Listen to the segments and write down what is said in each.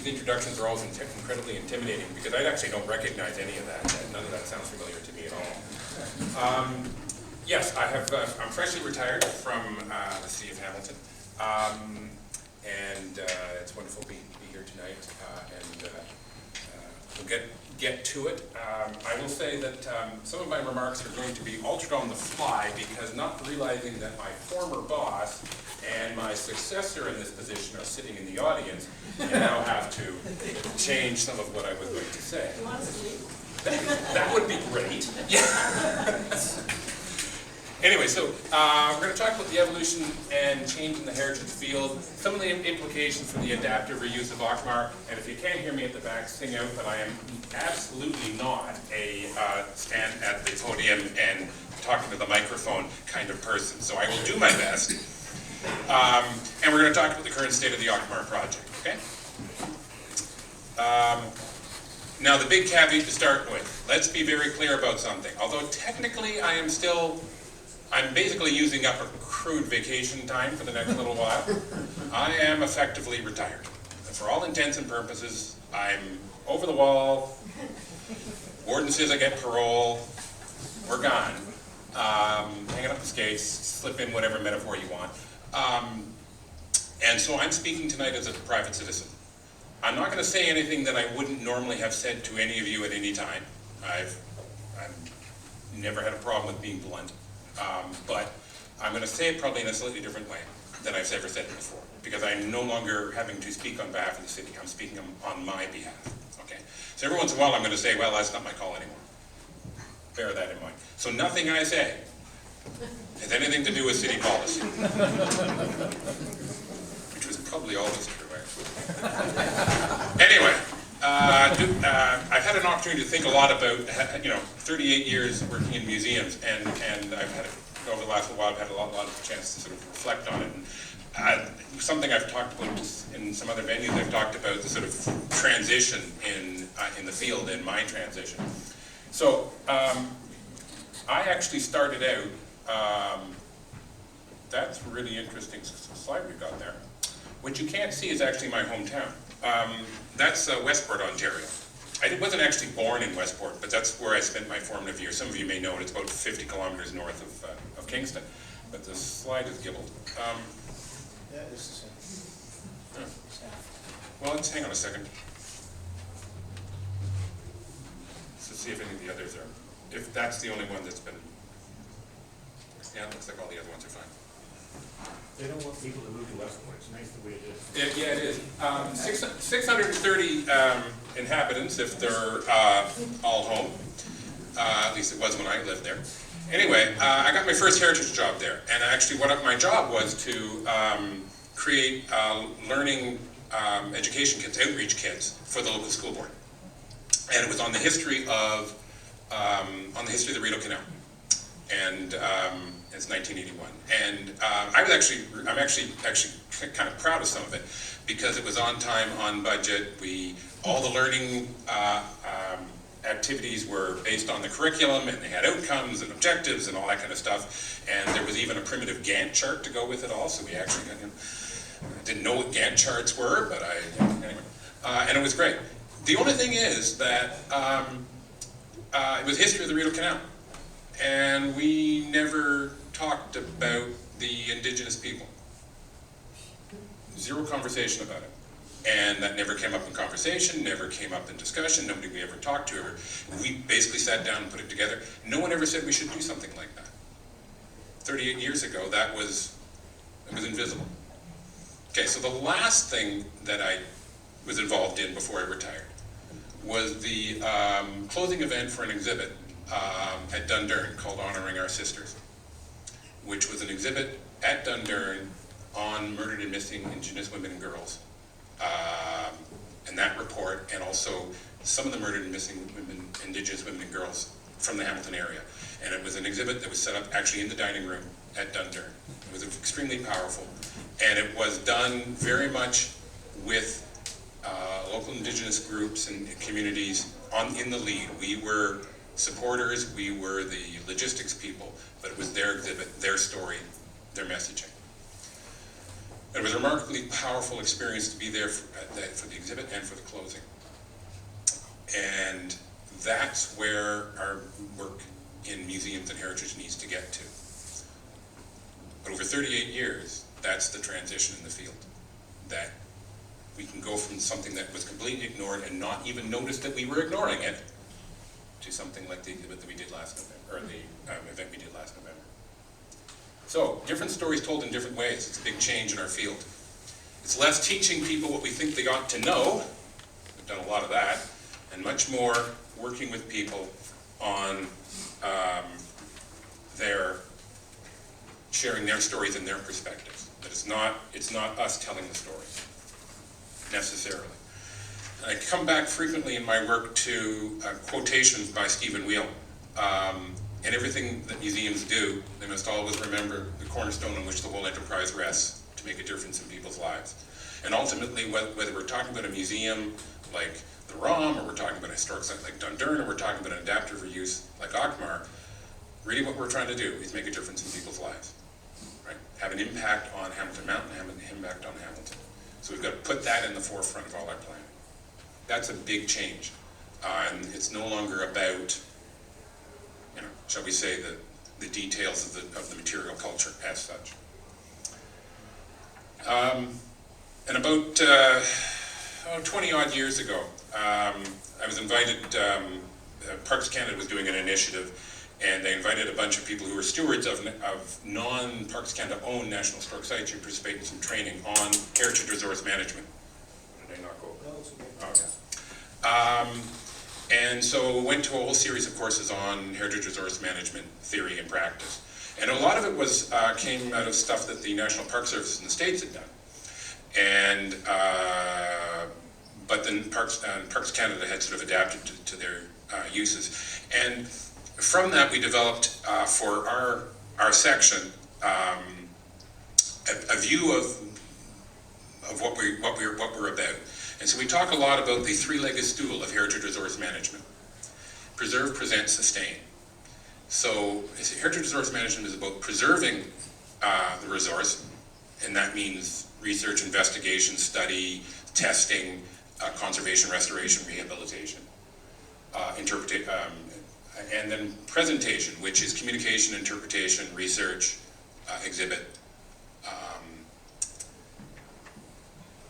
these introductions are always incredibly intimidating because I actually don't recognize any of that. None of that sounds familiar to me at all. Yes, I'm freshly retired from the city of Hamilton. It's wonderful to be here tonight, we'll get to it. I will say that some of my remarks are going to be altered on the fly because not realizing that my former boss and my successor in this position are sitting in the audience, and now have to change some of what I was going to say. You want us to leave? That would be great. Anyway, so we're going to talk about the evolution and change in the heritage field, some of the implications for the adaptive reuse of Auchmar, and if you can't hear me at the back, sing out that I am absolutely not a stand at the podium and talking to the microphone kind of person, so I will do my best. And we're going to talk about the current state of the Auchmar project, okay? Now the big caveat to start with, let's be very clear about something. Although technically I'm basically using up accrued vacation time for the next little while. I am effectively retired. And for all intents and purposes, I'm over the wall. Warden says I get parole. We're gone. Hanging up the skates, slip in whatever metaphor you want. And so I'm speaking tonight as a private citizen. I'm not going to say anything that I wouldn't normally have said to any of you at any time. I've never had a problem with being blunt. But I'm going to say it probably in a slightly different way than I've ever said it before, because I'm no longer having to speak on behalf of the city. I'm speaking on my behalf. Okay. So every once in a while I'm going to say, well, that's not my call anymore. Bear that in mind. So nothing I say has anything to do with city policy, which was probably always true, actually. Anyway, I've had an opportunity to think a lot about, 38 years working in museums, and I've had, over the last little while, I've had a lot of chance to sort of reflect on it. And something I've talked about in some other venues, I've talked about the sort of transition in the field, in my transition. So I actually started out, that's a really interesting slide we've got there. What you can't see is actually my hometown. That's Westport, Ontario. I wasn't actually born in Westport, but that's where I spent my formative years. Some of you may know it. It's about 50 kilometers north of Kingston. But the slide is gibbled. Yeah, it's the same. Well, let's hang on a second. Let's see if any of the others are. If that's the only one that's been. Yeah, it looks like all the other ones are fine. They don't want people to move to Westport. It's nice the way it is. Yeah, it is. 630 inhabitants, if they're all home. At least it was when I lived there. Anyway, I got my first heritage job there, and actually what my job was to create learning education kits, outreach kits for the local school board. And it was on the history of the Rideau Canal. And it's 1981, and I'm actually kind of proud of some of it because it was on time, on budget. All the learning activities were based on the curriculum, and they had outcomes and objectives and all that kind of stuff. And there was even a primitive Gantt chart to go with it all. So we actually got, I didn't know what Gantt charts were, but anyway, and it was great. The only thing is that it was history of the Rideau Canal. And we never talked about the Indigenous people. Zero conversation about it. And that never came up in conversation, never came up in discussion, nobody we ever talked to ever. We basically sat down and put it together. No one ever said we should do something like that. 38 years ago, it was invisible. Okay, so the last thing that I was involved in before I retired was the closing event for an exhibit at Dundurn called Honoring Our Sisters, which was an exhibit at Dundurn on murdered and missing Indigenous women and girls. And that report, and also some of the murdered and missing Indigenous women and girls from the Hamilton area. And it was an exhibit that was set up actually in the dining room at Dundurn. It was extremely powerful. And it was done very much with local Indigenous groups and communities in the lead. We were supporters, we were the logistics people, but it was their exhibit, their story, their messaging. It was a remarkably powerful experience to be there for the exhibit and for the closing. And that's where our work in museums and heritage needs to get to. But over 38 years, that's the transition in the field. That we can go from something that was completely ignored and not even notice that we were ignoring it, to something like the exhibit that we did last November, or the event we did last November. So, different stories told in different ways. It's a big change in our field. It's less teaching people what we think they ought to know. We've done a lot of that. And much more working with people on sharing their stories and their perspectives. But it's not us telling the story, necessarily. I come back frequently in my work to quotations by Stephen Wheel. And everything that museums do, they must always remember the cornerstone on which the whole enterprise rests, to make a difference in people's lives. And ultimately, whether we're talking about a museum like the ROM, or we're talking about a historic site like Dundurn, or we're talking about an adaptive reuse like Auchmar, really what we're trying to do is make a difference in people's lives. Right? Have an impact on Hamilton Mountain, have an impact on Hamilton. So we've got to put that in the forefront of all our planning. That's a big change. And it's no longer about, shall we say, the details of the material culture as such. And about 20 odd years ago, I was invited, Parks Canada was doing an initiative, and they invited a bunch of people who were stewards of non-Parks Canada owned national historic sites to participate in some training on heritage resource management. Did I not go? No, it's Okay. okay. And so went to a whole series of courses on heritage resource management theory and practice. And a lot of it was came out of stuff that the National Park Service in the States had done. And but then Parks Canada had sort of adapted to their uses. And from that, we developed for our section a view of what we're about. And so we talk a lot about the three-legged stool of heritage resource management: preserve, present, sustain. So heritage resource management is about preserving the resource, and that means research, investigation, study, testing, conservation, restoration, rehabilitation, and then presentation, which is communication, interpretation, research, exhibit,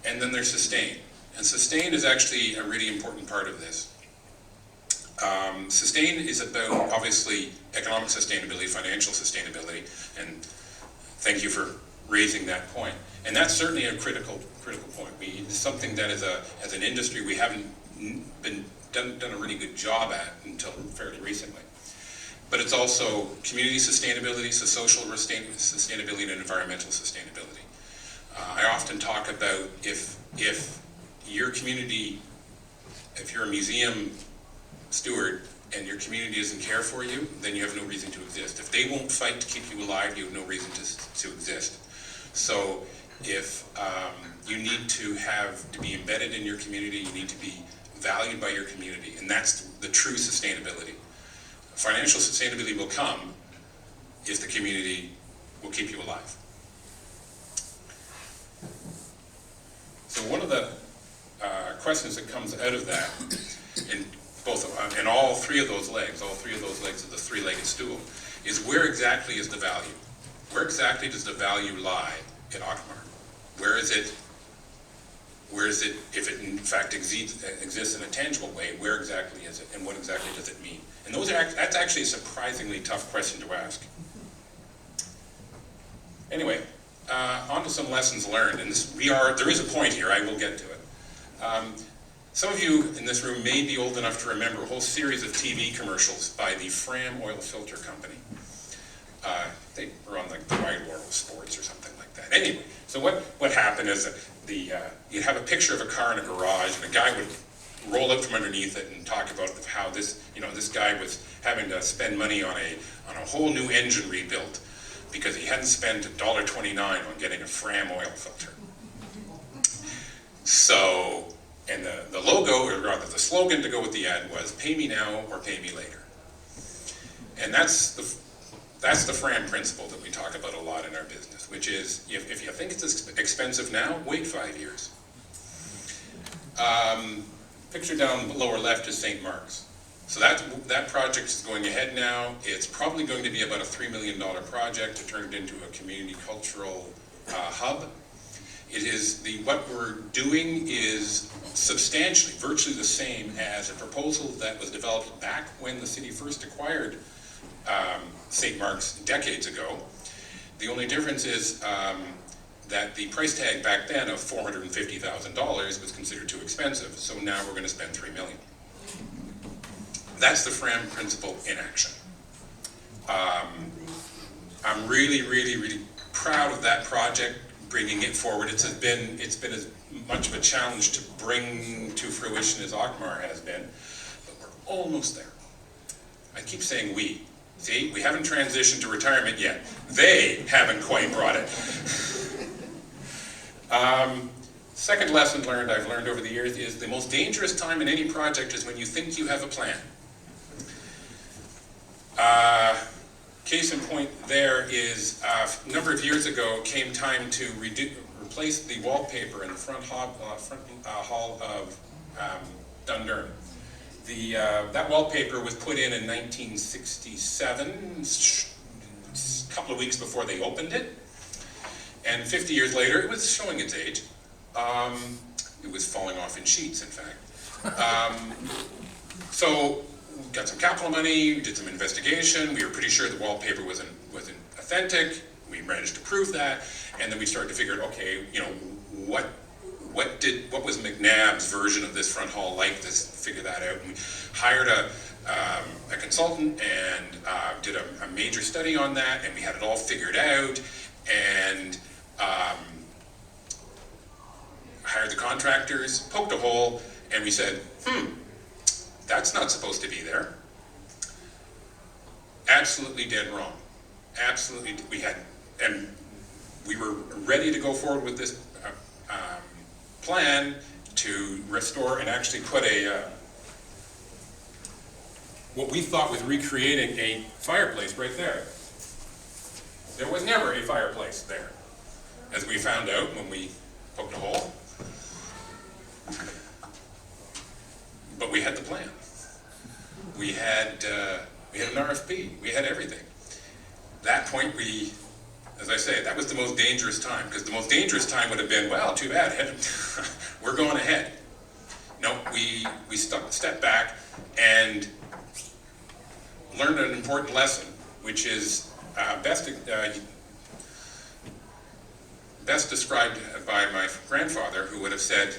and then there's sustain. And sustain is actually a really important part of this. Sustain is about, obviously, economic sustainability, financial sustainability, and thank you for raising that point. And that's certainly a critical point. It's something that as an industry we haven't done a really good job at until fairly recently. But it's also community sustainability, so social sustainability and environmental sustainability. I often talk about if your community, if you're a museum steward and your community doesn't care for you, then you have no reason to exist. If they won't fight to keep you alive, you have no reason to exist. So if you need to be embedded in your community, you need to be valued by your community, and that's the true sustainability. Financial sustainability will come if the community will keep you alive. So one of the questions that comes out of that, in all three of those legs of the three-legged stool, is where exactly is the value? Where exactly does the value lie in Auchmar? Where is it, if it in fact exists in a tangible way, where exactly is it, and what exactly does it mean? And that's actually a surprisingly tough question to ask. Anyway, on to some lessons learned, and there is a point here, I will get to it. Some of you in this room may be old enough to remember a whole series of TV commercials by the Fram oil filter company. They were on like the Wide World of Sports or something like that. Anyway, so what happened is that you'd have a picture of a car in a garage, and a guy would roll up from underneath it and talk about how this guy was having to spend money on a whole new engine rebuild because he hadn't spent $1.29 on getting a Fram oil filter. So, and the logo, or rather the slogan to go with the ad was, "Pay me now or pay me later." And that's the Fram principle that we talk about a lot in our business. which is, if you think it's expensive now, wait 5 years. Picture down lower left is St. Mark's. So that project is going ahead now. It's probably going to be about a $3 million project to turn it into a community cultural hub. It is what we're doing is substantially, virtually the same as a proposal that was developed back when the city first acquired St. Mark's decades ago. The only difference is that the price tag back then of $450,000 was considered too expensive, so now we're going to spend $3 million. That's the Fram principle in action. I'm really, really, really proud of that project, bringing it forward. It's been as much of a challenge to bring to fruition as Auchmar has been, but we're almost there. I keep saying we. See, we haven't transitioned to retirement yet. They haven't quite brought it. Second lesson I've learned over the years is the most dangerous time in any project is when you think you have a plan. Case in point there is a number of years ago came time to replace the wallpaper in the front hall of Dundurn. That wallpaper was put in 1967, a couple of weeks before they opened it, and 50 years later it was showing its age. It was falling off in sheets, in fact. So we got some capital money, we did some investigation, we were pretty sure the wallpaper wasn't authentic, we managed to prove that, and then we started to figure out, okay, you know, what was McNabb's version of this front hall like, figure that out. And we hired a consultant and did a major study on that, and we had it all figured out, and hired the contractors, poked a hole, and we said, that's not supposed to be there. Absolutely dead wrong. Absolutely, we were ready to go forward with this plan to restore and actually put what we thought was recreating a fireplace right there. There was never a fireplace there, as we found out when we poked a hole. But we had the plan. We had an RFP. We had everything. That point, as I say, that was the most dangerous time, because the most dangerous time would have been, well, too bad, we're going ahead. No, we stepped back and learned an important lesson, which is best described by my grandfather, who would have said,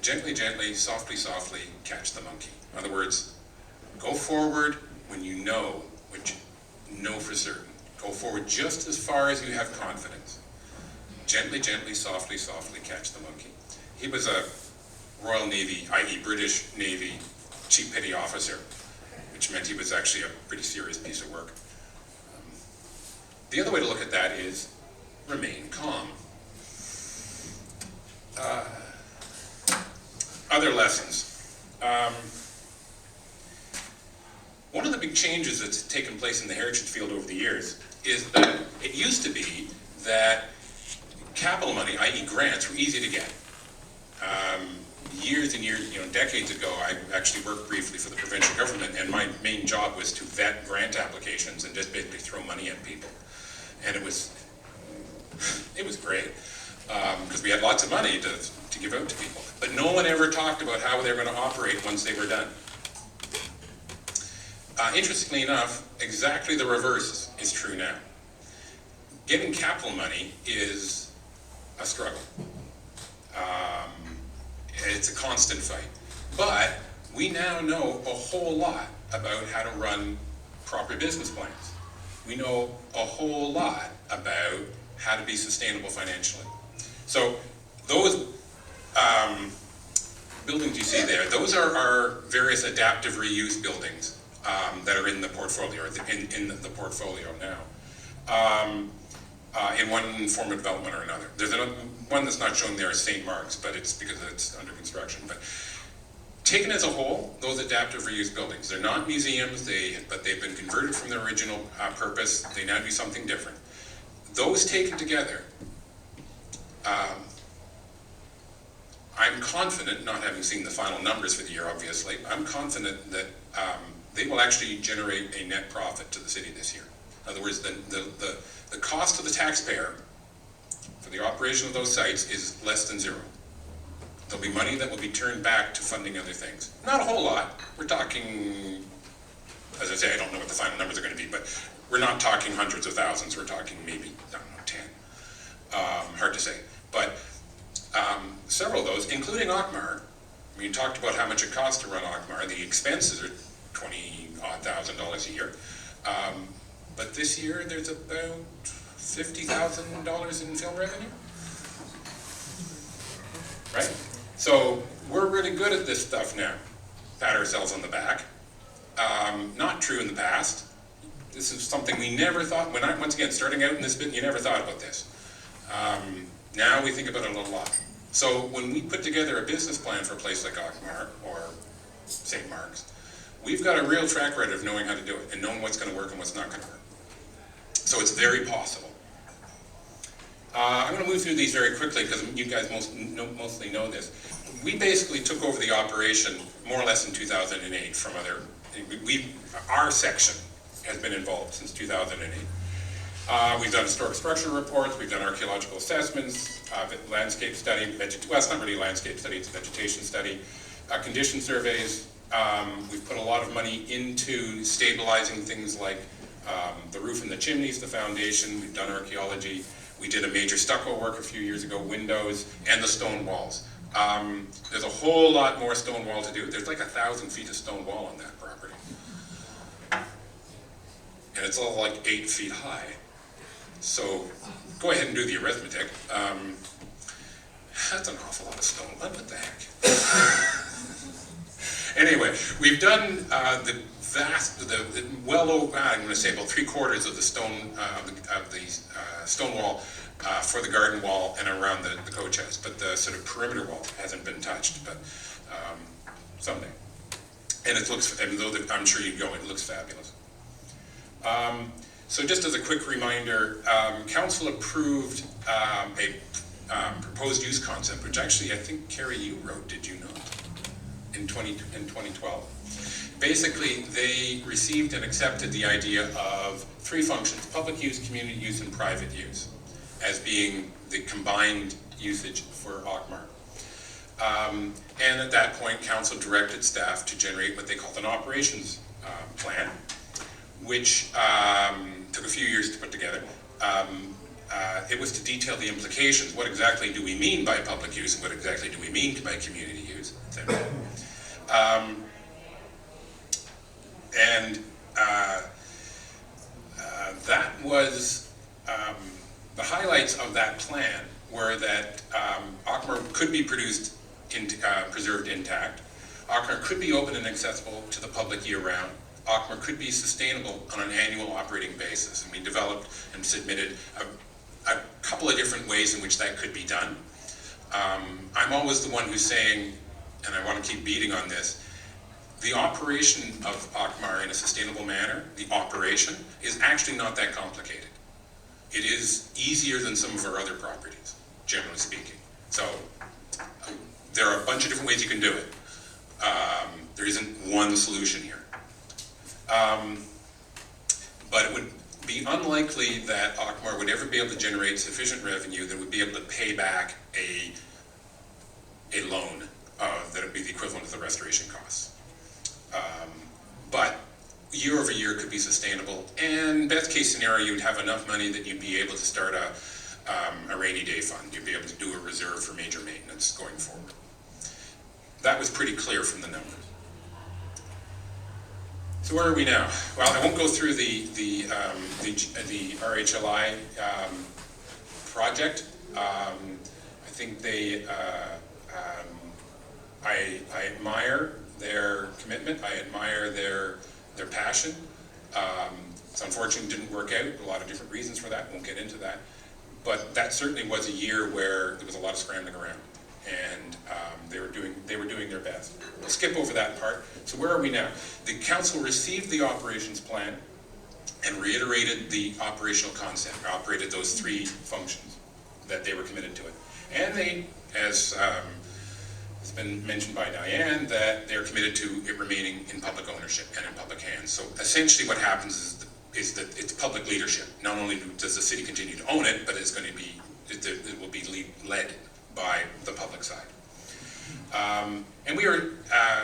gently, gently, softly, softly, catch the monkey. In other words, go forward when you know, which you know for certain. Go forward just as far as you have confidence. Gently, gently, softly, softly, catch the monkey. He was a Royal Navy, i.e. British Navy, chief petty officer, which meant he was actually a pretty serious piece of work. The other way to look at that is remain calm. Other lessons. One of the big changes that's taken place in the heritage field over the years is that it used to be that capital money, i.e. grants, were easy to get. Years and years, decades ago, I actually worked briefly for the provincial government, and my main job was to vet grant applications and just basically throw money at people. And it was great, because we had lots of money to give out to people. But no one ever talked about how they were going to operate once they were done. Interestingly enough, exactly the reverse is true now. Getting capital money is a struggle. It's a constant fight. But we now know a whole lot about how to run proper business plans. We know a whole lot about how to be sustainable financially. So those buildings you see there, those are our various adaptive reuse buildings that are in the portfolio, or in the portfolio now, in one form of development or another. There's one that's not shown there is St. Mark's, but it's because it's under construction. But taken as a whole, those adaptive reuse buildings, they're not museums, but they've been converted from their original purpose. They now do something different. those taken together, I'm confident, not having seen the final numbers for the year obviously, I'm confident that they will actually generate a net profit to the city this year. In other words, the cost to the taxpayer for the operation of those sites is less than zero. There'll be money that will be turned back to funding other things. Not a whole lot. We're talking, as I say, I don't know what the final numbers are going to be, but we're not talking hundreds of thousands. We're talking maybe, I don't know, 10. Hard to say. But several of those, including Auchmar, we talked about how much it costs to run Auchmar. The expenses are $20,000 a year. But this year, there's about $50,000 in film revenue. Right? So we're really good at this stuff now. Pat ourselves on the back. Not true in the past. This is something we never thought, once again, starting out in this bit, you never thought about this. Now we think about it a lot. So when we put together a business plan for a place like Auchmar or St. Mark's, we've got a real track record of knowing how to do it and knowing what's going to work and what's not going to work. So it's very possible. I'm going to move through these very quickly because you guys mostly know this. We basically took over the operation more or less in 2008 from other, our section has been involved since 2008. We've done historic structure reports, we've done archaeological assessments, landscape study, well, it's not really a landscape study, it's a vegetation study, condition surveys. We've put a lot of money into stabilizing things like the roof and the chimneys, the foundation. We've done archaeology. We did a major stucco work a few years ago, windows, and the stone walls. There's a whole lot more stone wall to do. There's like 1,000 feet of stone wall on that property. And it's all like 8 feet high. So go ahead and do the arithmetic. That's an awful lot of stone. What the heck? Anyway, we've done well over, I'm going to say about 3/4 of the stone stone wall for the garden wall and around the coach house, but the sort of perimeter wall hasn't been touched, but someday. And it looks, and though I'm sure you'd go, it looks fabulous. So just as a quick reminder, council approved a proposed use concept, which actually I think Kerry you wrote, did you not? In 2012. Basically, they received and accepted the idea of 3 functions: public use, community use, and private use, as being the combined usage for Auchmar. And at that point, council directed staff to generate what they called an operations plan, which took a few years to put together. It was to detail the implications. What exactly do we mean by public use, and what exactly do we mean by community use, etc. That was, the highlights of that plan were that Auchmar could be preserved intact. Auchmar could be open and accessible to the public year-round. Auchmar could be sustainable on an annual operating basis. And we developed and submitted a couple of different ways in which that could be done. I'm always the one who's saying, and I want to keep beating on this, the operation of Auchmar in a sustainable manner, the operation, is actually not that complicated. It is easier than some of our other properties, generally speaking. So there are a bunch of different ways you can do it. There isn't one solution here. But it would be unlikely that Auchmar would ever be able to generate sufficient revenue that would be able to pay back a loan that would be the equivalent of the restoration costs. But year over year could be sustainable, and best case scenario, you'd have enough money that you'd be able to start a rainy day fund. You'd be able to do a reserve for major maintenance going forward. That was pretty clear from the numbers. So where are we now? Well, I won't go through the RHLI project. I think I admire their commitment. I admire their passion. It's unfortunate it didn't work out. A lot of different reasons for that. Won't get into that. But that certainly was a year where there was a lot of scrambling around, and they were doing their best. We'll skip over that part. So where are we now? The council received the operations plan, and reiterated the operational concept, operated those three functions, that they were committed to it. And they, as has been mentioned by Diane, that they're committed to it remaining in public ownership and in public hands. So essentially what happens is that it's public leadership. Not only does the city continue to own it, but it's going to be, it will be led by the public side. And we were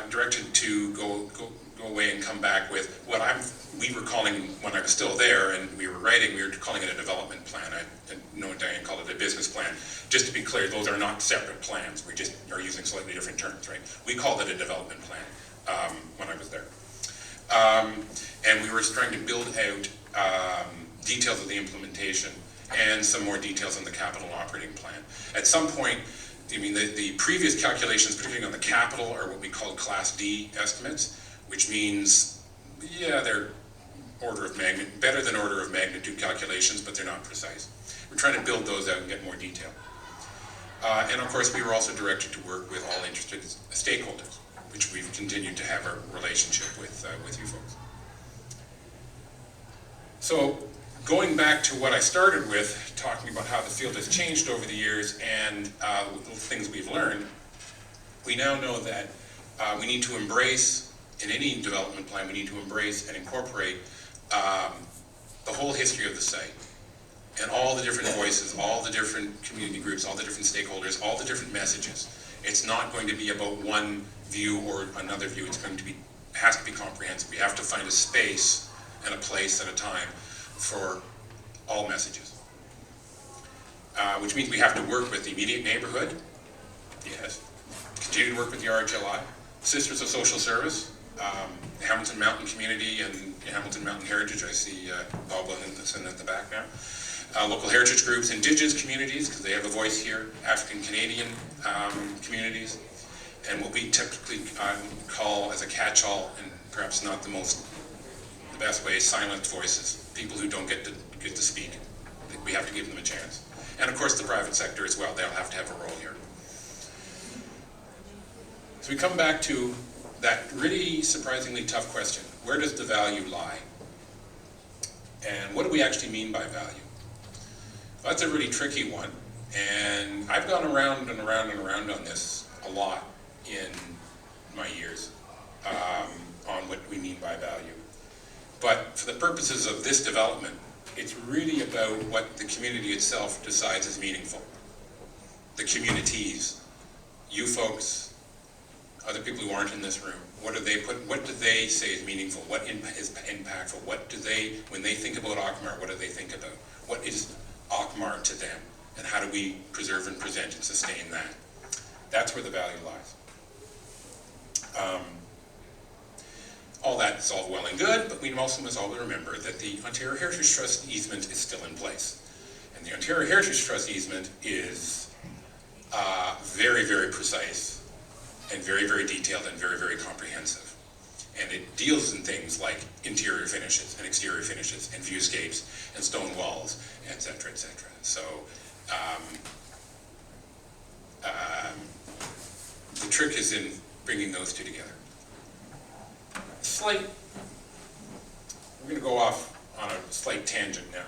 directed to go away and come back with what we were calling, when I was still there and we were writing, we were calling it a development plan. I know Diane called it a business plan. Just to be clear, those are not separate plans. We just are using slightly different terms, right? We called it a development plan when I was there. And we were trying to build out details of the implementation and some more details on the capital operating plan. At some point, I mean, the previous calculations, particularly on the capital, are what we call Class D estimates, which means, yeah, they're better than order of magnitude calculations, but they're not precise. We're trying to build those out and get more detail. And of course, we were also directed to work with all interested stakeholders, which we've continued to have a relationship with you folks. So, going back to what I started with, talking about how the field has changed over the years and the things we've learned, we now know that we need to embrace, in any development plan, we need to embrace and incorporate the whole history of the site and all the different voices, all the different community groups, all the different stakeholders, all the different messages. It's not going to be about one view or another view. It's going to be, has to be comprehensive. We have to find a space and a place at a time for all messages. Which means we have to work with the immediate neighborhood, yes. Continue to work with the RHLI, Sisters of Social Service, the Hamilton Mountain community and Hamilton Mountain Heritage. I see Bob Wilson at the back now. Local heritage groups, Indigenous communities, because they have a voice here, African Canadian communities, and what we typically call as a catch-all, and perhaps not the best way, silent voices, people who don't get to speak. We have to give them a chance. And of course the private sector as well, they'll have to have a role here. So we come back to that really surprisingly tough question. Where does the value lie? And what do we actually mean by value? Well, that's a really tricky one. And I've gone around and around and around on this a lot in my years on what we mean by value. But for the purposes of this development, it's really about what the community itself decides is meaningful. The communities, you folks, other people who aren't in this room, what do they say is meaningful? What is impactful? What do they, when they think about Auchmar, what do they think about? What is Auchmar to them? And how do we preserve and present and sustain that? That's where the value lies. All that is all well and good, but we also must always remember that the Ontario Heritage Trust easement is still in place. And the Ontario Heritage Trust easement is very, very precise and very, very detailed and very, very comprehensive. And it deals in things like interior finishes and exterior finishes and viewscapes and stone walls, etc., etc. So the trick is in bringing those two together. We're going to go off on a slight tangent now.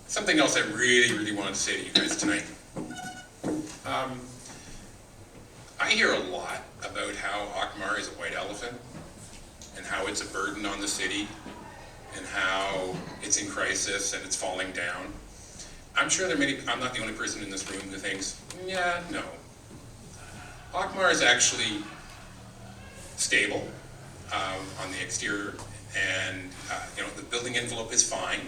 Something else I really, really wanted to say to you guys tonight. I hear a lot about how Auchmar is a white elephant and how it's a burden on the city and how it's in crisis and it's falling down. I'm sure I'm not the only person in this room who thinks, yeah, no. Auchmar is actually stable on the exterior, and the building envelope is fine.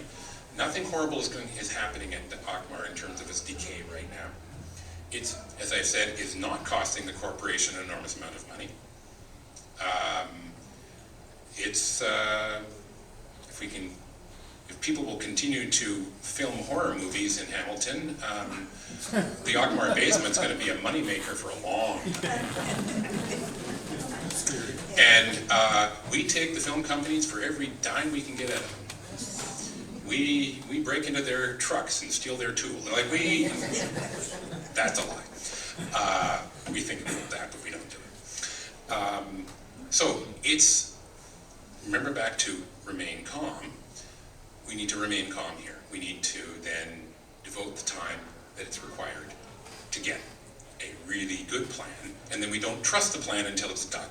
Nothing horrible is happening at Auchmar in terms of its decay right now. It's, as I've said, is not costing the corporation an enormous amount of money. If people will continue to film horror movies in Hamilton, the Auchmar basement's going to be a moneymaker for a long time. And we take the film companies for every dime we can get at them. We break into their trucks and steal their tools. That's a lie. We think about that, but we don't do it. So remember back to remain calm. we need to remain calm here. We need to then devote the time that it's required to get a really good plan, and then we don't trust the plan until it's done.